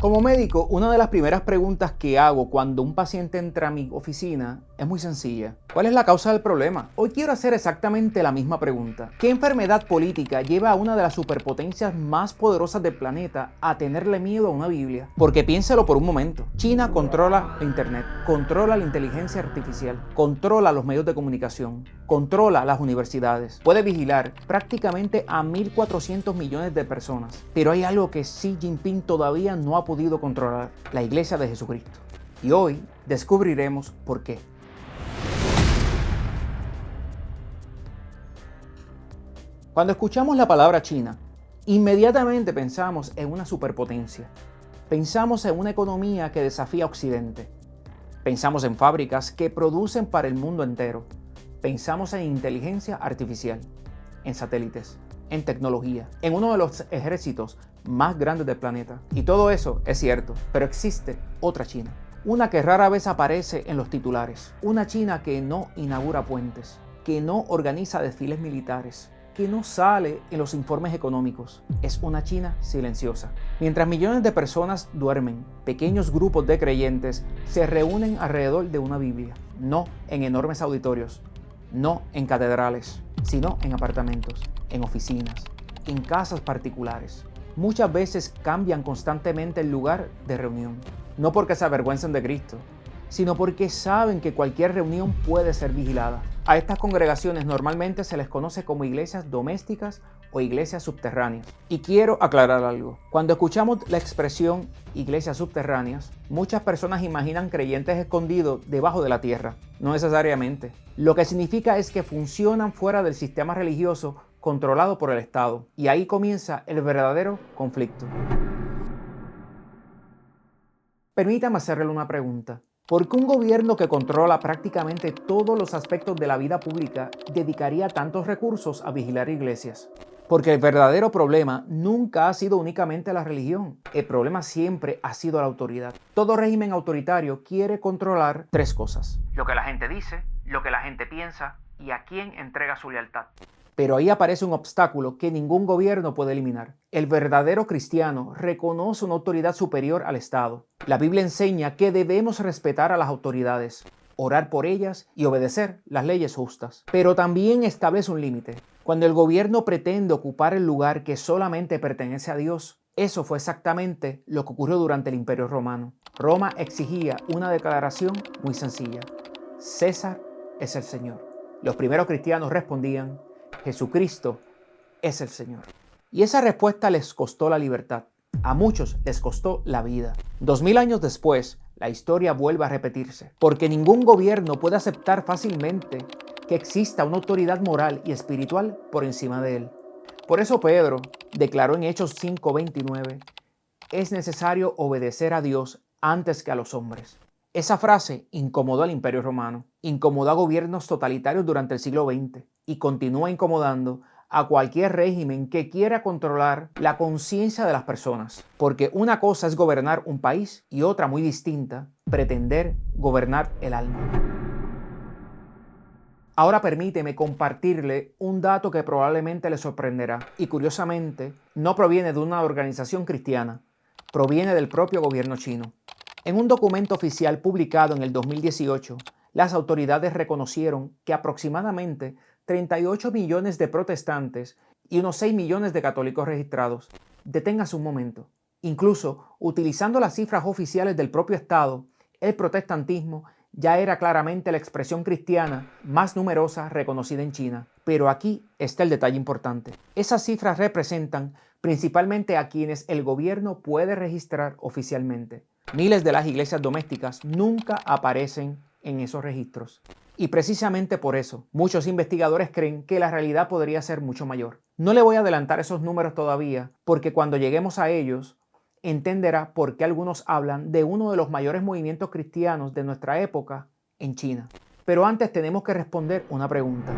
Como médico, una de las primeras preguntas que hago cuando un paciente entra a mi oficina es muy sencilla. ¿Cuál es la causa del problema? Hoy quiero hacer exactamente la misma pregunta. ¿Qué enfermedad política lleva a una de las superpotencias más poderosas del planeta a tenerle miedo a una Biblia? Porque piénselo por un momento. China controla la internet, controla la inteligencia artificial, controla los medios de comunicación, controla las universidades, puede vigilar prácticamente a 1.400 millones de personas. Pero hay algo que Xi Jinping todavía no ha podido controlar: la Iglesia de Jesucristo. Y hoy descubriremos por qué. Cuando escuchamos la palabra China, inmediatamente pensamos en una superpotencia. Pensamos en una economía que desafía a Occidente. Pensamos en fábricas que producen para el mundo entero. Pensamos en inteligencia artificial, en satélites, en tecnología, en uno de los ejércitos más grandes del planeta. Y todo eso es cierto, pero existe otra China. Una que rara vez aparece en los titulares. Una China que no inaugura puentes, que no organiza desfiles militares, que no sale en los informes económicos. Es una China silenciosa. Mientras millones de personas duermen, pequeños grupos de creyentes se reúnen alrededor de una Biblia. No en enormes auditorios, no en catedrales, sino en apartamentos, en oficinas, en casas particulares. Muchas veces cambian constantemente el lugar de reunión. No porque se avergüencen de Cristo, sino porque saben que cualquier reunión puede ser vigilada. A estas congregaciones normalmente se les conoce como iglesias domésticas o iglesias subterráneas. Y quiero aclarar algo. Cuando escuchamos la expresión iglesias subterráneas, muchas personas imaginan creyentes escondidos debajo de la tierra. No necesariamente. Lo que significa es que funcionan fuera del sistema religioso controlado por el Estado. Y ahí comienza el verdadero conflicto. Permítame hacerle una pregunta. ¿Por qué un gobierno que controla prácticamente todos los aspectos de la vida pública dedicaría tantos recursos a vigilar iglesias? Porque el verdadero problema nunca ha sido únicamente la religión. El problema siempre ha sido la autoridad. Todo régimen autoritario quiere controlar tres cosas: lo que la gente dice, lo que la gente piensa y a quién entrega su lealtad. Pero ahí aparece un obstáculo que ningún gobierno puede eliminar. El verdadero cristiano reconoce una autoridad superior al Estado. La Biblia enseña que debemos respetar a las autoridades, orar por ellas y obedecer las leyes justas. Pero también establece un límite. Cuando el gobierno pretende ocupar el lugar que solamente pertenece a Dios, eso fue exactamente lo que ocurrió durante el Imperio Romano. Roma exigía una declaración muy sencilla: César es el Señor. Los primeros cristianos respondían: Jesucristo es el Señor. Y esa respuesta les costó la libertad. A muchos les costó la vida. 2000 años después, la historia vuelve a repetirse, porque ningún gobierno puede aceptar fácilmente que exista una autoridad moral y espiritual por encima de él. Por eso Pedro declaró en Hechos 5:29: es necesario obedecer a Dios antes que a los hombres. Esa frase incomodó al Imperio Romano, incomodó a gobiernos totalitarios durante el siglo XX y continúa incomodando a cualquier régimen que quiera controlar la conciencia de las personas. Porque una cosa es gobernar un país y otra muy distinta, pretender gobernar el alma. Ahora permíteme compartirle un dato que probablemente le sorprenderá y curiosamente no proviene de una organización cristiana, proviene del propio gobierno chino. En un documento oficial publicado en el 2018, las autoridades reconocieron que aproximadamente 38 millones de protestantes y unos 6 millones de católicos registrados. Deténgase un momento. Incluso utilizando las cifras oficiales del propio Estado, el protestantismo ya era claramente la expresión cristiana más numerosa reconocida en China. Pero aquí está el detalle importante. Esas cifras representan principalmente a quienes el gobierno puede registrar oficialmente. Miles de las iglesias domésticas nunca aparecen en esos registros. Y precisamente por eso, muchos investigadores creen que la realidad podría ser mucho mayor. No le voy a adelantar esos números todavía, porque cuando lleguemos a ellos, entenderá por qué algunos hablan de uno de los mayores movimientos cristianos de nuestra época en China. Pero antes tenemos que responder una pregunta.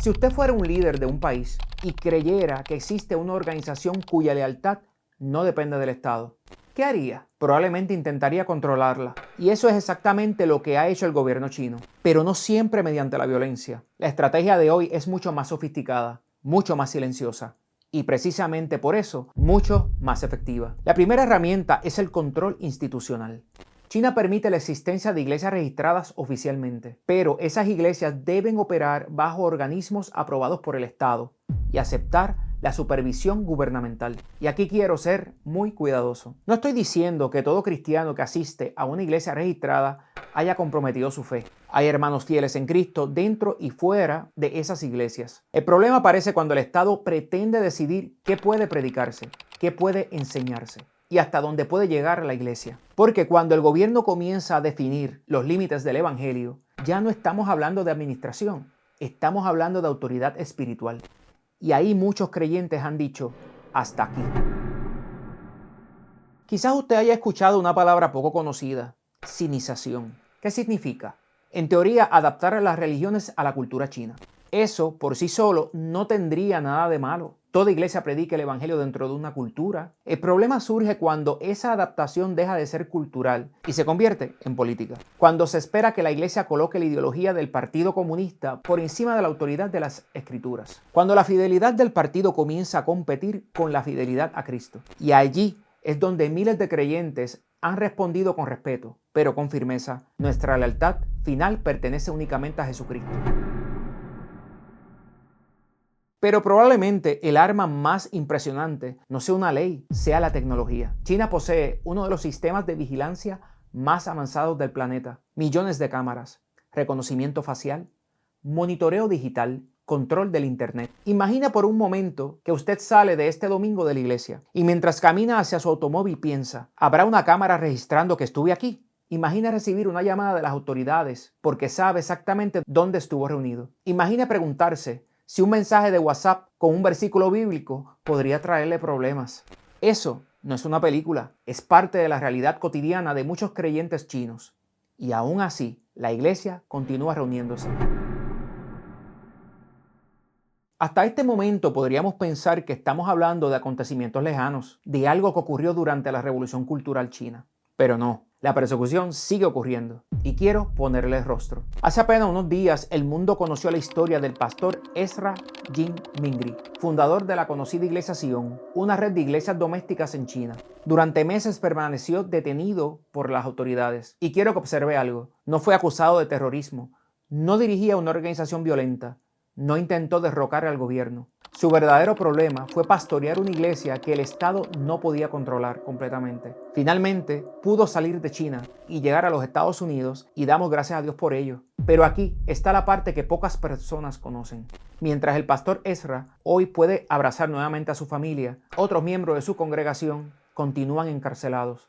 Si usted fuera un líder de un país y creyera que existe una organización cuya lealtad no depende del Estado, ¿qué haría? Probablemente intentaría controlarla. Y eso es exactamente lo que ha hecho el gobierno chino, pero no siempre mediante la violencia. La estrategia de hoy es mucho más sofisticada, mucho más silenciosa y precisamente por eso mucho más efectiva. La primera herramienta es el control institucional. China permite la existencia de iglesias registradas oficialmente, pero esas iglesias deben operar bajo organismos aprobados por el Estado y aceptar la supervisión gubernamental. Y aquí quiero ser muy cuidadoso. No estoy diciendo que todo cristiano que asiste a una iglesia registrada haya comprometido su fe. Hay hermanos fieles en Cristo dentro y fuera de esas iglesias. El problema aparece cuando el Estado pretende decidir qué puede predicarse, qué puede enseñarse y hasta dónde puede llegar la iglesia. Porque cuando el gobierno comienza a definir los límites del evangelio, ya no estamos hablando de administración, estamos hablando de autoridad espiritual. Y ahí muchos creyentes han dicho, hasta aquí. Quizás usted haya escuchado una palabra poco conocida, sinización. ¿Qué significa? En teoría, adaptar a las religiones a la cultura china. Eso por sí solo no tendría nada de malo. Toda iglesia predica el evangelio dentro de una cultura. El problema surge cuando esa adaptación deja de ser cultural y se convierte en política. Cuando se espera que la iglesia coloque la ideología del Partido Comunista por encima de la autoridad de las Escrituras. Cuando la fidelidad del partido comienza a competir con la fidelidad a Cristo. Y allí es donde miles de creyentes han respondido con respeto, pero con firmeza. Nuestra lealtad final pertenece únicamente a Jesucristo. Pero probablemente el arma más impresionante no sea una ley, sea la tecnología. China posee uno de los sistemas de vigilancia más avanzados del planeta. Millones de cámaras, reconocimiento facial, monitoreo digital, control del internet. Imagina por un momento que usted sale de este domingo de la iglesia y mientras camina hacia su automóvil piensa, ¿habrá una cámara registrando que estuve aquí? Imagina recibir una llamada de las autoridades porque sabe exactamente dónde estuvo reunido. Imagina preguntarse si un mensaje de WhatsApp con un versículo bíblico podría traerle problemas. Eso no es una película, es parte de la realidad cotidiana de muchos creyentes chinos. Y aún así, la iglesia continúa reuniéndose. Hasta este momento podríamos pensar que estamos hablando de acontecimientos lejanos, de algo que ocurrió durante la Revolución Cultural China. Pero no, la persecución sigue ocurriendo y quiero ponerle rostro. Hace apenas unos días el mundo conoció la historia del pastor Ezra Jin Mingri, fundador de la conocida Iglesia Sion, una red de iglesias domésticas en China. Durante meses permaneció detenido por las autoridades. Y quiero que observe algo, no fue acusado de terrorismo, no dirigía una organización violenta, no intentó derrocar al gobierno. Su verdadero problema fue pastorear una iglesia que el Estado no podía controlar completamente. Finalmente, pudo salir de China y llegar a los Estados Unidos y damos gracias a Dios por ello. Pero aquí está la parte que pocas personas conocen. Mientras el pastor Ezra hoy puede abrazar nuevamente a su familia, otros miembros de su congregación continúan encarcelados.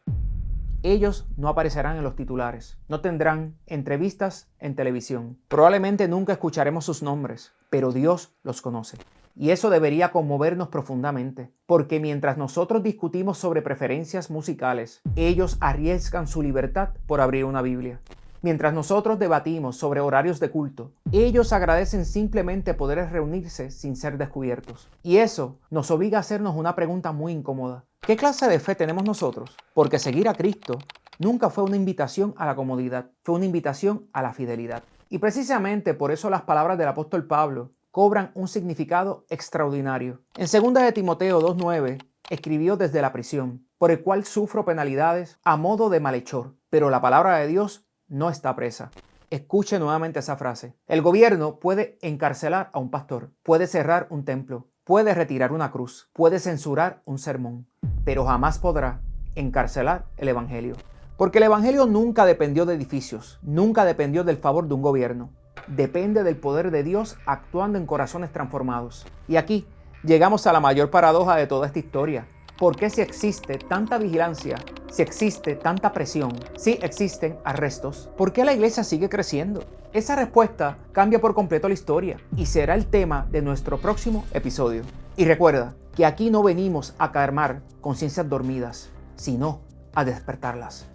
Ellos no aparecerán en los titulares, no tendrán entrevistas en televisión. Probablemente nunca escucharemos sus nombres, pero Dios los conoce. Y eso debería conmovernos profundamente, porque mientras nosotros discutimos sobre preferencias musicales, ellos arriesgan su libertad por abrir una Biblia. Mientras nosotros debatimos sobre horarios de culto, ellos agradecen simplemente poder reunirse sin ser descubiertos. Y eso nos obliga a hacernos una pregunta muy incómoda. ¿Qué clase de fe tenemos nosotros? Porque seguir a Cristo nunca fue una invitación a la comodidad, fue una invitación a la fidelidad. Y precisamente por eso las palabras del apóstol Pablo cobran un significado extraordinario. En 2 de Timoteo 2:9 escribió desde la prisión, por el cual sufro penalidades a modo de malhechor, pero la palabra de Dios no está presa. Escuche nuevamente esa frase. El gobierno puede encarcelar a un pastor, puede cerrar un templo, puede retirar una cruz, puede censurar un sermón, pero jamás podrá encarcelar el evangelio. Porque el evangelio nunca dependió de edificios, nunca dependió del favor de un gobierno. Depende del poder de Dios actuando en corazones transformados. Y aquí llegamos a la mayor paradoja de toda esta historia. ¿Por qué si existe tanta vigilancia, si existe tanta presión, si existen arrestos, por qué la iglesia sigue creciendo? Esa respuesta cambia por completo la historia y será el tema de nuestro próximo episodio. Y recuerda que aquí no venimos a calmar conciencias dormidas, sino a despertarlas.